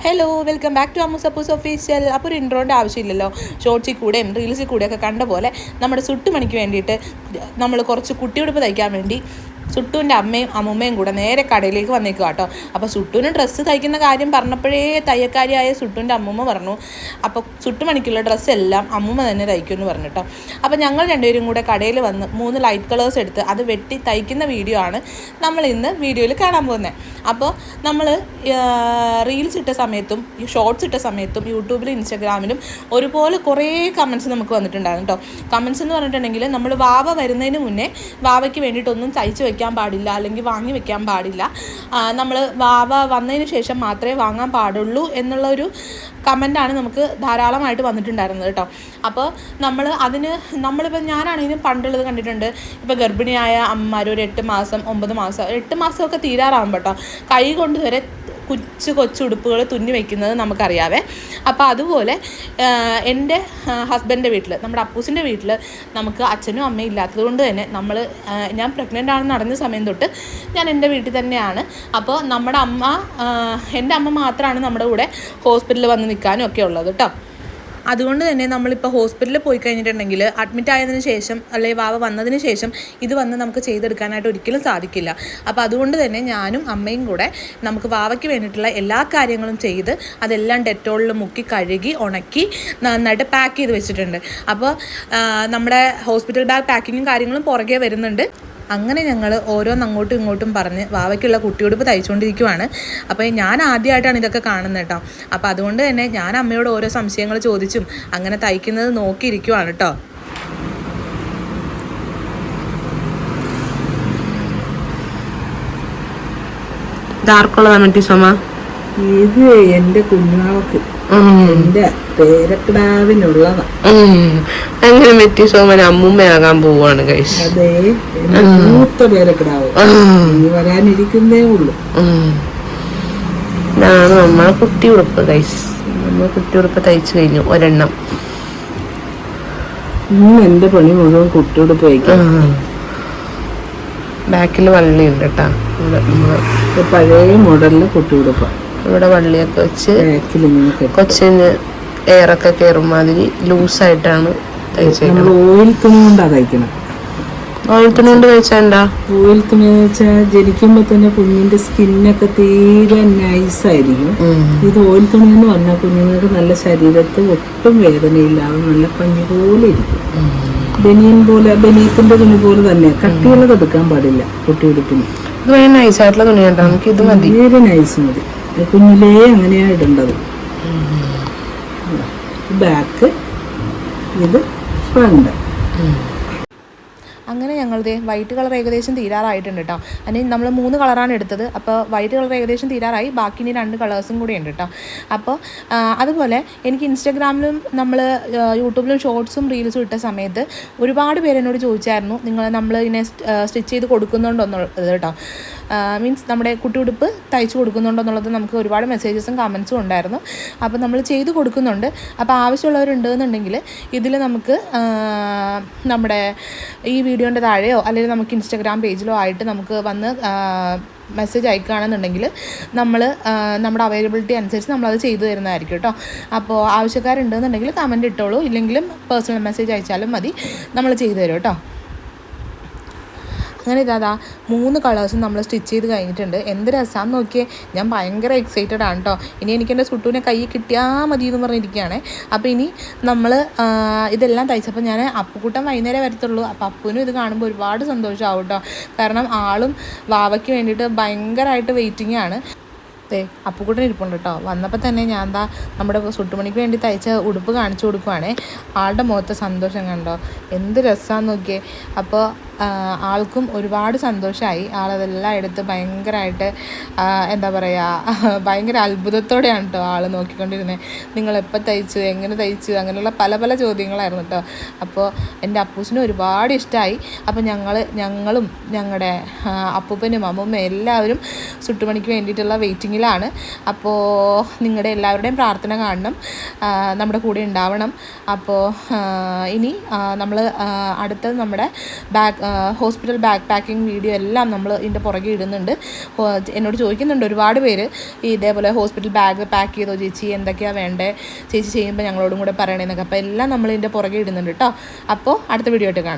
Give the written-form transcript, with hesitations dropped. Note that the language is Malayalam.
Hello, welcome back to Ammus Appus official. അപ്പോൾ ഒരു ഇൻട്രോൻ്റെ ആവശ്യമില്ലല്ലോ. ഷോർട്സിൽ കൂടെയും റീൽസിൽ കൂടെയൊക്കെ കണ്ട പോലെ നമ്മുടെ സുട്ടുമണിക്ക് വേണ്ടിയിട്ട് നമ്മൾ കുറച്ച് കുട്ടിയുടുപ്പ് തയ്ക്കാൻ വേണ്ടി സുട്ടുവിൻ്റെ അമ്മയും അമ്മൂമ്മയും കൂടെ നേരെ കടയിലേക്ക് വന്നേക്കുക കേട്ടോ. അപ്പോൾ സുട്ടുവിന് ഡ്രസ്സ് തയ്ക്കുന്ന കാര്യം പറഞ്ഞപ്പോഴേ തയ്യക്കാരിയായ സുട്ടുവിൻ്റെ അമ്മൂമ്മ പറഞ്ഞു, അപ്പോൾ സുട്ടുമണിക്കുള്ള ഡ്രസ്സെല്ലാം അമ്മൂമ്മ തന്നെ തയ്ക്കുമെന്ന് പറഞ്ഞു കേട്ടോ. അപ്പോൾ ഞങ്ങൾ രണ്ടുപേരും കൂടെ കടയിൽ വന്ന് 3 ലൈറ്റ് കളേഴ്സ് എടുത്ത് അത് വെട്ടി തയ്ക്കുന്ന വീഡിയോ ആണ് നമ്മൾ ഇന്ന് വീഡിയോയിൽ കാണാൻ പോകുന്നത്. അപ്പോൾ നമ്മൾ റീൽസ് ഇട്ട സമയത്തും ഷോർട്സ് ഇട്ട സമയത്തും യൂട്യൂബിലും ഇൻസ്റ്റാഗ്രാമിലും ഒരുപോലെ കുറേ കമൻറ്റ്സ് നമുക്ക് വന്നിട്ടുണ്ടായിരുന്നു കേട്ടോ. കമൻറ്റ്സ് എന്ന് പറഞ്ഞിട്ടുണ്ടെങ്കിൽ നമ്മൾ വാവ വരുന്നതിന് മുന്നേ വാവയ്ക്ക് വേണ്ടിയിട്ടൊന്നും തയ്ച്ച് വെക്കാൻ പാടില്ല, അല്ലെങ്കിൽ വാങ്ങി വെക്കാൻ പാടില്ല, നമ്മൾ വാവ വന്നതിന് ശേഷം മാത്രമേ വാങ്ങാൻ പാടുള്ളൂ എന്നുള്ളൊരു കമൻറ്റാണ് നമുക്ക് ധാരാളമായിട്ട് വന്നിട്ടുണ്ടായിരുന്നത് കേട്ടോ. അപ്പോൾ നമ്മളിപ്പോൾ ഞാനാണെങ്കിലും പണ്ടുള്ളത് കണ്ടിട്ടുണ്ട്. ഇപ്പോൾ ഗർഭിണിയായ അമ്മമാർ ഒരു 8 മാസം 9 മാസം 8 മാസമൊക്കെ തീരാറാകുമ്പോൾ കേട്ടോ കൈ കൊണ്ട് വരെ കൊച്ചുടുപ്പുകൾ തുന്നി വയ്ക്കുന്നത് നമുക്കറിയാവേ. അപ്പോൾ അതുപോലെ എൻ്റെ ഹസ്ബൻഡിൻ്റെ വീട്ടിൽ, നമ്മുടെ അപ്പൂസിൻ്റെ വീട്ടിൽ നമുക്ക് അച്ഛനും അമ്മയും ഇല്ലാത്തത് കൊണ്ട് തന്നെ ഞാൻ പ്രഗ്നൻ്റ് ആണെന്ന് നടന്ന സമയം തൊട്ട് ഞാൻ എൻ്റെ വീട്ടിൽ തന്നെയാണ്. അപ്പോൾ എൻ്റെ അമ്മ മാത്രമാണ് നമ്മുടെ കൂടെ ഹോസ്പിറ്റലിൽ വന്ന് നിൽക്കാനും ഒക്കെ ഉള്ളത് കേട്ടോ. അതുകൊണ്ട് തന്നെ നമ്മളിപ്പോൾ ഹോസ്പിറ്റലിൽ പോയി കഴിഞ്ഞിട്ടുണ്ടെങ്കിൽ അഡ്മിറ്റ് ആയതിനു ശേഷം അല്ലെങ്കിൽ വാവ വന്നതിന് ശേഷം ഇത് വന്ന് നമുക്ക് ചെയ്തെടുക്കാനായിട്ട് ഒരിക്കലും സാധിക്കില്ല. അപ്പോൾ അതുകൊണ്ട് തന്നെ ഞാനും അമ്മയും കൂടെ നമുക്ക് വാവയ്ക്ക് വേണ്ടിയിട്ടുള്ള എല്ലാ കാര്യങ്ങളും ചെയ്ത് അതെല്ലാം ഡെറ്റോളിൽ മുക്കി കഴുകി ഉണക്കി നന്നായിട്ട് പാക്ക് ചെയ്ത് വെച്ചിട്ടുണ്ട്. അപ്പോൾ നമ്മുടെ ഹോസ്പിറ്റൽ ബാഗ് പാക്കിങ്ങും കാര്യങ്ങളും പുറകെ വരുന്നുണ്ട്. അങ്ങനെ ഞങ്ങൾ ഓരോന്ന് അങ്ങോട്ടും ഇങ്ങോട്ടും പറഞ്ഞ് വാവയ്ക്കുള്ള കുട്ടിയുടുപ്പ് തയ്ച്ചുകൊണ്ടിരിക്കുവാണ്. അപ്പോൾ ഞാൻ ആദ്യമായിട്ടാണ് ഇതൊക്കെ കാണുന്നത് കേട്ടോ. അപ്പോൾ അതുകൊണ്ട് തന്നെ ഞാൻ അമ്മയോട് ഓരോ സംശയങ്ങൾ ചോദിച്ചും അങ്ങനെ തയ്ക്കുന്നത് നോക്കിയിരിക്കുവാണ് കേട്ടോ. ഇത് എന്റെ കുഞ്ഞാവക്ക് എന്റെ പേരക്കിടാവിനുള്ളതാ. അങ്ങനെ മെറ്റി സോമൻ അമ്മൂമ്മയാകാൻ പോവാണ് ഗൈസ്. അതെ, മൂത്ത പേരക്കിടാവ് ഇനി വരാനിരിക്കുന്നേ ഉള്ളു. ഇതാണ് നമ്മളെ കുട്ടിയുടുപ്പ് ഗൈസ്. നമ്മൾ കുട്ടിയുടുപ്പ് തയ്ച്ചു കഴിഞ്ഞു ഒരെണ്ണം. എന്റെ പണി മുഴുവൻ കുട്ടിയുടുപ്പ് തയ്ക്കാം. ബാക്കിൽ വള്ളിയുണ്ട് കേട്ടാ. പഴയ മോഡലിലെ കുട്ടിയുടുപ്പ. ഇവിടെ വള്ളിയൊക്കെ വെച്ച് കൊച്ചിന് എയറൊക്കെ കയറും മാതിരി ലൂസായിട്ടാണ് തയ്ച്ചേക്കുന്നത്. ഓയിൽ തുണി കൊണ്ടാ തയ്ക്കണം. ഓയിൽ തുണി കൊണ്ട് തയ്ച്ചാ ഓയിൽ തുണി എന്ന് വെച്ചാൽ ജനിക്കുമ്പോ തന്നെ കുഞ്ഞിന്റെ സ്കിന്നൊക്കെ തീരെ നൈസായിരിക്കും. ഇത് ഓയിൽ തുണി എന്ന് പറഞ്ഞാൽ കുഞ്ഞുങ്ങൾക്ക് നല്ല ശരീരത്ത് ഒട്ടും വേദനയില്ലാതെ നല്ല പഞ്ഞി പോലെ ഇരിക്കും. ബനിയത്തിന്റെ തുണി പോലെ തന്നെ കട്ടിയുള്ളത് എടുക്കാൻ പാടില്ല കുട്ടിയുടുപ്പിന്. നൈസായിട്ടുള്ള തുണി കേട്ടോ, നമുക്ക് ഇത് മതി. തീരെ നൈസ് മതി. കുഞ്ഞിലേ അങ്ങനെയാ ഇടേണ്ടത്. ബാക്ക്, ഇത് ഫ്രണ്ട്. അങ്ങനെ ഞങ്ങളിത് വൈറ്റ് കളർ ഏകദേശം തീരാറായിട്ടുണ്ട് കേട്ടോ. അതിന് നമ്മൾ 3 കളറാണ് എടുത്തത്. അപ്പോൾ വൈറ്റ് കളർ ഏകദേശം തീരാറായി. ബാക്കി ഇനി 2 കളേഴ്സും കൂടി ഉണ്ട് കേട്ടോ. അപ്പോൾ അതുപോലെ എനിക്ക് ഇൻസ്റ്റാഗ്രാമിലും നമ്മൾ യൂട്യൂബിലും ഷോർട്സും റീൽസും ഇട്ട സമയത്ത് ഒരുപാട് പേര് എന്നോട് ചോദിച്ചായിരുന്നു, നമ്മൾ ഇതിനെ സ്റ്റിച്ച് ചെയ്ത് കൊടുക്കുന്നുണ്ടോ എന്നുള്ളത് കേട്ടോ. മീൻസ് നമ്മുടെ കുട്ടിയുടുപ്പ് തയ്ച്ചു കൊടുക്കുന്നുണ്ടോ എന്നുള്ളത് നമുക്ക് ഒരുപാട് മെസ്സേജസും കമൻസും ഉണ്ടായിരുന്നു. അപ്പോൾ നമ്മൾ ചെയ്ത് കൊടുക്കുന്നുണ്ട്. അപ്പോൾ ആവശ്യമുള്ളവരുണ്ടെന്നുണ്ടെങ്കിൽ ഇതിൽ നമുക്ക് നമ്മുടെ ഈ വീഡിയോൻ്റെ താഴെയോ അല്ലെങ്കിൽ നമുക്ക് ഇൻസ്റ്റാഗ്രാം പേജിലോ ആയിട്ട് നമുക്ക് വന്ന് മെസ്സേജ് അയക്കുകയാണെന്നുണ്ടെങ്കിൽ നമ്മൾ നമ്മുടെ അവൈലബിലിറ്റി അനുസരിച്ച് നമ്മളത് ചെയ്തു തരുന്നതായിരിക്കും കേട്ടോ. അപ്പോൾ ആവശ്യക്കാരുണ്ടെന്നുണ്ടെങ്കിൽ കമൻറ്റ് ഇട്ടോളൂ, ഇല്ലെങ്കിലും പേഴ്സണൽ മെസ്സേജ് അയച്ചാലും മതി, നമ്മൾ ചെയ്തു തരും കേട്ടോ. അങ്ങനെ ഇതാ 3 കളേഴ്സും നമ്മൾ സ്റ്റിച്ച് ചെയ്ത് കഴിഞ്ഞിട്ടുണ്ട്. എന്ത് രസമാണെന്ന് നോക്കിയേ. ഞാൻ ഭയങ്കര എക്സൈറ്റഡ് ആണ് കേട്ടോ. ഇനി എനിക്കെൻ്റെ സുട്ടുവിനെ കൈ കിട്ടിയാൽ മതി എന്ന് പറഞ്ഞിരിക്കുകയാണ്. അപ്പോൾ ഇനി നമ്മൾ ഇതെല്ലാം തയ്ച്ചപ്പോൾ ഞാൻ അപ്പുക്കുട്ടൻ വൈകുന്നേരം വരത്തുള്ളൂ. അപ്പോൾ അപ്പുവിനും ഇത് കാണുമ്പോൾ ഒരുപാട് സന്തോഷമാവും കേട്ടോ. കാരണം ആളും വാവയ്ക്ക് വേണ്ടിയിട്ട് ഭയങ്കരമായിട്ട് വെയിറ്റിംഗ് ആണ്. അപ്പുക്കുട്ടൻ ഇരിപ്പുണ്ട് കേട്ടോ. വന്നപ്പോൾ തന്നെ ഞാൻ നമ്മുടെ സുട്ടുമണിക്ക് വേണ്ടി തയ്ച്ച ഉടുപ്പ് കാണിച്ചു കൊടുക്കുവാണേ. ആളുടെ മുഖത്തെ സന്തോഷം കണ്ടോ, എന്ത് രസമാണെന്ന് നോക്കിയേ. അപ്പോൾ ആൾക്കും ഒരുപാട് സന്തോഷമായി. ആളതെല്ലാം എടുത്ത് ഭയങ്കരമായിട്ട് എന്താ പറയുക, ഭയങ്കര അത്ഭുതത്തോടെയാണ് കേട്ടോ ആൾ നോക്കിക്കൊണ്ടിരുന്നത്. നിങ്ങളെപ്പോൾ തയ്ച്ചു, എങ്ങനെ തയ്ച്ചു, അങ്ങനെയുള്ള പല പല ചോദ്യങ്ങളായിരുന്നു കേട്ടോ. അപ്പോൾ എൻ്റെ അപ്പൂസിനും ഒരുപാട് ഇഷ്ടമായി. അപ്പോൾ ഞങ്ങളും ഞങ്ങളുടെ അപ്പൂപ്പനും അമ്മൂമ്മയും എല്ലാവരും സുട്ടുമണിക്ക് വേണ്ടിയിട്ടുള്ള വെയിറ്റിങ്ങിലാണ്. അപ്പോൾ നിങ്ങളുടെ എല്ലാവരുടെയും പ്രാർത്ഥന കാണണം, നമ്മുടെ കൂടെ ഉണ്ടാവണം. അപ്പോൾ ഇനി നമ്മൾ അടുത്തത് നമ്മുടെ ഹോസ്പിറ്റൽ ബാക്ക് പാക്കിംഗ് വീഡിയോ എല്ലാം നമ്മൾ ഇതിൻ്റെ പുറകെ ഇടുന്നുണ്ട്. എന്നോട് ചോദിക്കുന്നുണ്ട് ഒരുപാട് പേര് ഇതേപോലെ ഹോസ്പിറ്റൽ ബാഗ് പാക്ക് ചെയ്തോ ചേച്ചി, എന്തൊക്കെയാണ് വേണ്ടേ ചേച്ചി ചെയ്യുമ്പോൾ ഞങ്ങളോടും കൂടെ പറയണേന്നൊക്കെ. അപ്പോൾ എല്ലാം നമ്മൾ ഇതിൻ്റെ പുറകെ ഇടുന്നുണ്ട് കേട്ടോ. അപ്പോൾ അടുത്ത വീഡിയോ ആയിട്ട് കാണാം.